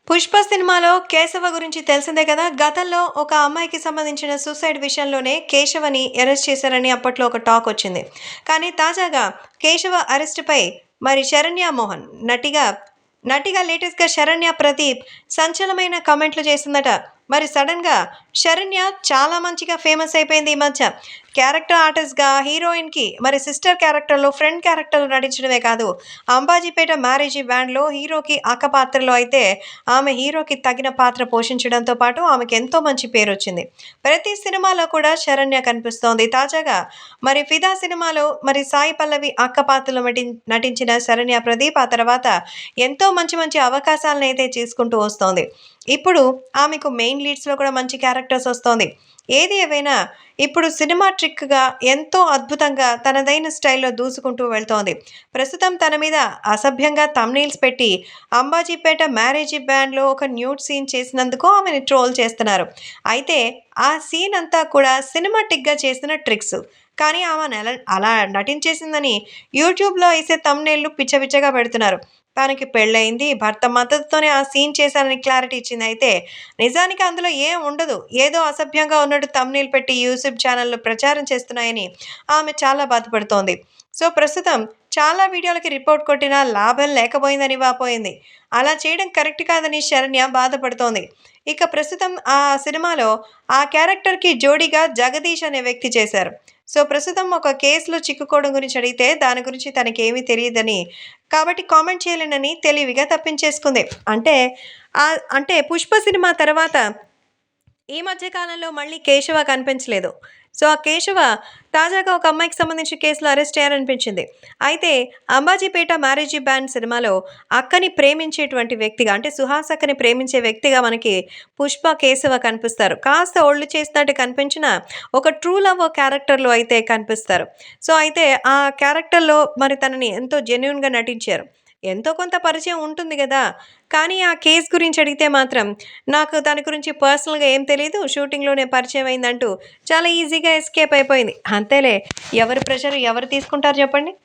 'పుష్ప' సినిమాలో కేశవ గురించి తెలిసిందే కదా! గతంలో ఒక అమ్మాయికి సంబంధించిన సూసైడ్ విషయంలోనే కేశవని అరెస్ట్ చేశారని అప్పట్లో ఒక టాకొచ్చింది. కానీ తాజాగా కేశవ అరెస్ట్‌పై మరి శరణ్య మోహన్ నటిగా లేటెస్ట్‌గా శరణ్య ప్రదీప్ సంచలనమైన కామెంట్లు చేసిందట. మరి సడెన్‌గా శరణ్య చాలా మంచిగా ఫేమస్ అయిపోయింది ఈ మధ్య. క్యారెక్టర్ ఆర్టిస్ట్‌గా హీరోయిన్‌కి మరి సిస్టర్ క్యారెక్టర్‌లో ఫ్రెండ్ క్యారెక్టర్‌లో నటించడమే కాదు, 'అంబాజీపేట మ్యారేజీ బ్యాండ్‌లో' హీరోకి అక్క పాత్రలో అయితే ఆమె హీరోకి తగిన పాత్ర పోషించడంతో పాటు ఆమెకెంతో మంచి పేరొచ్చింది. ప్రతి సినిమాలో కూడా శరణ్య కనిపిస్తోంది. తాజాగా మరి 'ఫిదా' సినిమాలో మరి సాయి పల్లవి అక్క పాత్రలో నటించిన శరణ్య ప్రదీప్ ఆ తర్వాత ఎంతో మంచి మంచి అవకాశాలనైతే చేసుకుంటూ వస్తోంది. ఇప్పుడు ఆమెకు మెయిన్ లీడ్స్‌లో కూడా మంచి క్యారెక్టర్స్ వస్తోంది. ఏది ఏవైనా ఇప్పుడు సినిమా ట్రిక్‌గా ఎంతో అద్భుతంగా తనదైన స్టైల్‌లో దూసుకుంటూ వెళ్తోంది. ప్రస్తుతం తన మీద అసభ్యంగా థంబ్‌నెయిల్స్ పెట్టి 'అంబాజీపేట మ్యారేజీ బ్యాండ్‌లో' ఒక న్యూడ్ సీన్ చేసినందుకు ఆమెని ట్రోల్ చేస్తున్నారు. అయితే ఆ సీన్ అంతా కూడా సినిమాటిక్‌గా చేసిన ట్రిక్స్. కానీ ఆమె అలా నటించేసిందని యూట్యూబ్‌లో ఏసే థంబ్‌నెయిల్‌లు పిచ్చగా పెడుతున్నారు. తనకి పెళ్లయింది, భర్త మద్దతుతోనే ఆ సీన్ చేశానని క్లారిటీ ఇచ్చింది. అయితే నిజానికి అందులో ఏం ఉండదు. ఏదో అసభ్యంగా ఉన్నట్టు థంబ్‌నెయిల్ పెట్టి యూట్యూబ్ ఛానెల్‌లు ప్రచారం చేస్తున్నాయని ఆమె చాలా బాధపడుతోంది. సో, ప్రస్తుతం చాలా వీడియోలకి రిపోర్ట్ కొట్టినా లాభం లేకపోయిందని వాపోయింది. అలా చేయడం కరెక్ట్ కాదని శరణ్య బాధపడుతోంది. ఇక ప్రస్తుతం ఆ సినిమాలో ఆ క్యారెక్టర్‌కి జోడీగా 'జగదీష్' అనే వ్యక్తి చేశారు. సో, ప్రస్తుతం ఒక కేసులో చిక్కుకోవడం గురించి అడిగితే దాని గురించి తనకేమీ తెలీదని, కాబట్టి కామెంట్ చేయలేనని తెలివిగా తప్పించేసుకుంది. అంటే 'పుష్ప' సినిమా తర్వాత ఈ మధ్య కాలంలో మళ్ళీ కేశవ కనిపించలేదు. సో, ఆ కేశవ తాజాగా ఒక అమ్మాయికి సంబంధించిన కేసులో అరెస్ట్ అయ్యారనిపించింది. అయితే 'అంబాజీపేట మ్యారేజీ బ్యాండ్' సినిమాలో అక్కని ప్రేమించేటువంటి వ్యక్తిగా అంటే సుహాస్ అక్కని ప్రేమించే వ్యక్తిగా మనకి 'పుష్ప' కేశవ కనిపిస్తారు. కాస్త ఒళ్ళు చేసినట్టు కనిపించినా ఒక ట్రూ లవ్ క్యారెక్టర్‌లో అయితే కనిపిస్తారు. సో, అయితే ఆ క్యారెక్టర్‌లో మరి తనని ఎంతో జెన్యూన్‌గా నటించారు. ఎంతో కొంత పరిచయం ఉంటుంది గదా! కానీ ఆ కేస్ గురించి అడిగితే మాత్రం నాకు దాని గురించి పర్సనల్‌గా ఏం తెలీదు. షూటింగ్‌లోనే పరిచయం అయిందంటూ చాలా ఈజీగా ఎస్కేప్ అయిపోయింది. అంతేలే, ఎవరి ప్రెషర్ ఎవరు తీసుకుంటారు చెప్పండి?